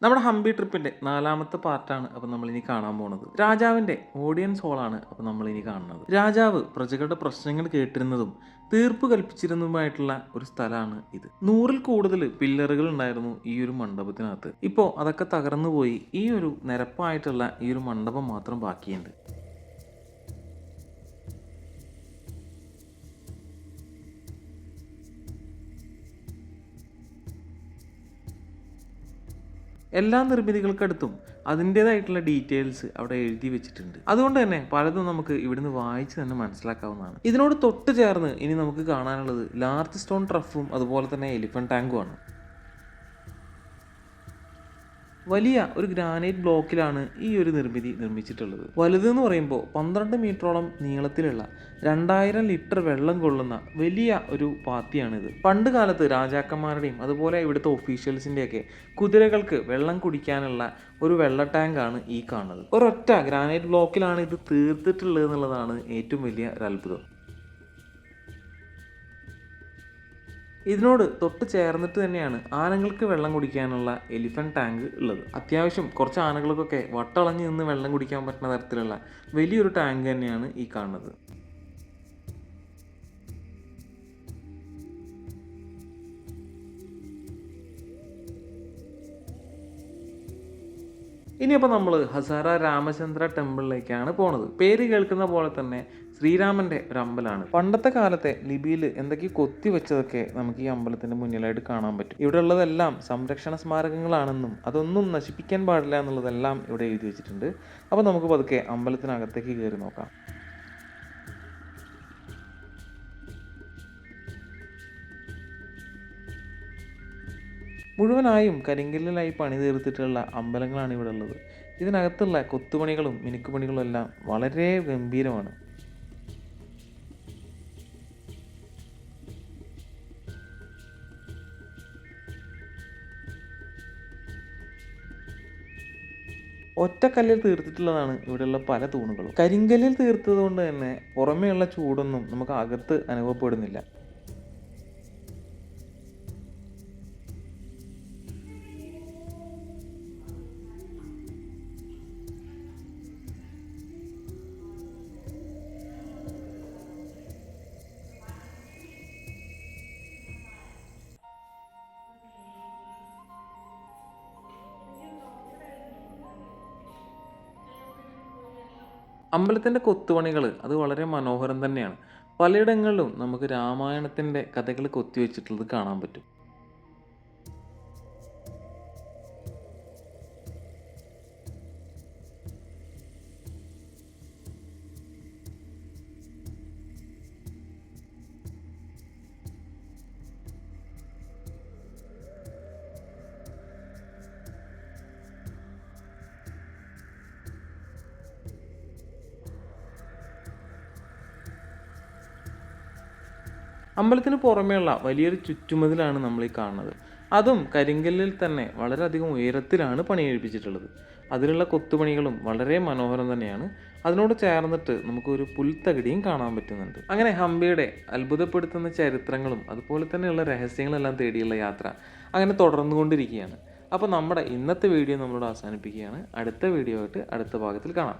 നമ്മുടെ ഹംപി ട്രിപ്പിന്റെ 4ാമത്തെ പാർട്ടാണ് അപ്പോൾ നമ്മൾ ഇനി കാണാൻ പോകുന്നത്. രാജാവിന്റെ ഓഡിയൻസ് ഹോളാണ് അപ്പോൾ നമ്മൾ ഇനി കാണുന്നത്. രാജാവ് പ്രജകളുടെ പ്രശ്നങ്ങൾ കേട്ടിരുന്നതും തീർപ്പ് കൽപ്പിച്ചിരുന്നതുമായിട്ടുള്ള ഒരു സ്ഥലമാണ് ഇത്. 100-ൽ കൂടുതൽ പില്ലറുകൾ ഉണ്ടായിരുന്നു ഈ ഒരു മണ്ഡപത്തിനകത്ത്. ഇപ്പോൾ അതൊക്കെ തകർന്നു പോയി ഈ ഒരു നിരപ്പായിട്ടുള്ള ഈ ഒരു മണ്ഡപം മാത്രം ബാക്കിയുണ്ട്. എല്ലാ നിർമ്മിതികൾക്കടുത്തും അതിൻ്റേതായിട്ടുള്ള ഡീറ്റെയിൽസ് അവിടെ എഴുതി വെച്ചിട്ടുണ്ട്. അതുകൊണ്ട് തന്നെ പലതും നമുക്ക് ഇവിടുന്ന് വായിച്ച് തന്നെ മനസ്സിലാക്കാവുന്നതാണ്. ഇതിനോട് തൊട്ട് ചേർന്ന് ഇനി നമുക്ക് കാണാനുള്ളത് ലാർജ് സ്റ്റോൺ ട്രഫും അതുപോലെ തന്നെ എലിഫന്റ് ടാങ്കുമാണ്. വലിയ ഒരു ഗ്രാനൈറ്റ് ബ്ലോക്കിലാണ് ഈ ഒരു നിർമ്മിതി നിർമ്മിച്ചിട്ടുള്ളത്. വലുതെന്ന് പറയുമ്പോൾ 12 മീറ്ററോളം നീളത്തിലുള്ള 2000 ലിറ്റർ വെള്ളം കൊള്ളുന്ന വലിയ ഒരു പാത്തിയാണിത്. പണ്ട് കാലത്ത് രാജാക്കന്മാരുടെയും അതുപോലെ ഇവിടുത്തെ ഒഫീഷ്യൽസിൻ്റെയൊക്കെ കുതിരകൾക്ക് വെള്ളം കുടിക്കാനുള്ള ഒരു വെള്ള ടാങ്കാണ് ഈ കാണുന്നത്. ഒരൊറ്റ ഗ്രാനൈറ്റ് ബ്ലോക്കിലാണ് ഇത് തീർത്തിട്ടുള്ളത് എന്നുള്ളതാണ് ഏറ്റവും വലിയ ഒരു അത്ഭുതം. ഇതിനോട് തൊട്ട് ചേർന്നിട്ട് തന്നെയാണ് ആനകൾക്ക് വെള്ളം കുടിക്കാനുള്ള എലിഫന്റ് ടാങ്ക് ഉള്ളത്. അത്യാവശ്യം കുറച്ച് ആനകൾക്കൊക്കെ വട്ടളഞ്ഞ് നിന്ന് വെള്ളം കുടിക്കാൻ പറ്റുന്ന തരത്തിലുള്ള വലിയൊരു ടാങ്ക് തന്നെയാണ് ഈ കാണുന്നത്. ഇനിയിപ്പോൾ നമ്മൾ ഹസാര രാമചന്ദ്ര ടെമ്പിളിലേക്കാണ് പോണത്. പേര് കേൾക്കുന്ന പോലെ തന്നെ ശ്രീരാമൻ്റെ ഒരു അമ്പലമാണ്. പണ്ടത്തെ കാലത്തെ ലിപിയിൽ എന്തൊക്കെ കൊത്തി വെച്ചതൊക്കെ നമുക്ക് ഈ അമ്പലത്തിൻ്റെ മുന്നിലായിട്ട് കാണാൻ പറ്റും. ഇവിടെ ഉള്ളതെല്ലാം സംരക്ഷണ സ്മാരകങ്ങളാണെന്നും അതൊന്നും നശിപ്പിക്കാൻ പാടില്ല എന്നുള്ളതെല്ലാം ഇവിടെ എഴുതി വെച്ചിട്ടുണ്ട്. അപ്പോൾ നമുക്ക് പതുക്കെ അമ്പലത്തിനകത്തേക്ക് കയറി നോക്കാം. മുഴുവനായും കരിങ്കല്ലിലായി പണി തീർത്തിട്ടുള്ള അമ്പലങ്ങളാണ് ഇവിടെ ഉള്ളത്. ഇതിനകത്തുള്ള കൊത്തുപണികളും മിനുക്കുപണികളും എല്ലാം വളരെ ഗംഭീരമാണ്. ഒറ്റക്കല്ലിൽ തീർത്തിട്ടുള്ളതാണ് ഇവിടെയുള്ള പല തൂണുകളും. കരിങ്കല്ലിൽ തീർത്തത് കൊണ്ട് തന്നെ പുറമേയുള്ള ചൂടൊന്നും നമുക്ക് അകത്ത് അനുഭവപ്പെടുന്നില്ല. അമ്പലത്തിൻ്റെ കൊത്തുപണികൾ അത് വളരെ മനോഹരം തന്നെയാണ്. പലയിടങ്ങളിലും നമുക്ക് രാമായണത്തിൻ്റെ കഥകൾ കൊത്തിവെച്ചിട്ടുള്ളത് കാണാൻ പറ്റും. അമ്പലത്തിന് പുറമേയുള്ള വലിയൊരു ചുറ്റുമതിലാണ് നമ്മൾ ഈ കാണുന്നത്. അതും കരിങ്കല്ലിൽ തന്നെ വളരെയധികം ഉയരത്തിലാണ് പണി കഴിപ്പിച്ചിട്ടുള്ളത്. അതിലുള്ള കൊത്തുപണികളും വളരെ മനോഹരം തന്നെയാണ്. അതിനോട് ചേർന്നിട്ട് നമുക്കൊരു പുൽത്തകിടിയും കാണാൻ പറ്റുന്നുണ്ട്. അങ്ങനെ ഹംപിയുടെ അത്ഭുതപ്പെടുത്തുന്ന ചരിത്രങ്ങളും അതുപോലെ തന്നെയുള്ള രഹസ്യങ്ങളെല്ലാം തേടിയുള്ള യാത്ര അങ്ങനെ തുടർന്നുകൊണ്ടിരിക്കുകയാണ്. അപ്പോൾ നമ്മുടെ ഇന്നത്തെ വീഡിയോ നമ്മളോട് അവസാനിപ്പിക്കുകയാണ്. അടുത്ത വീഡിയോ ആയിട്ട് അടുത്ത ഭാഗത്തിൽ കാണാം.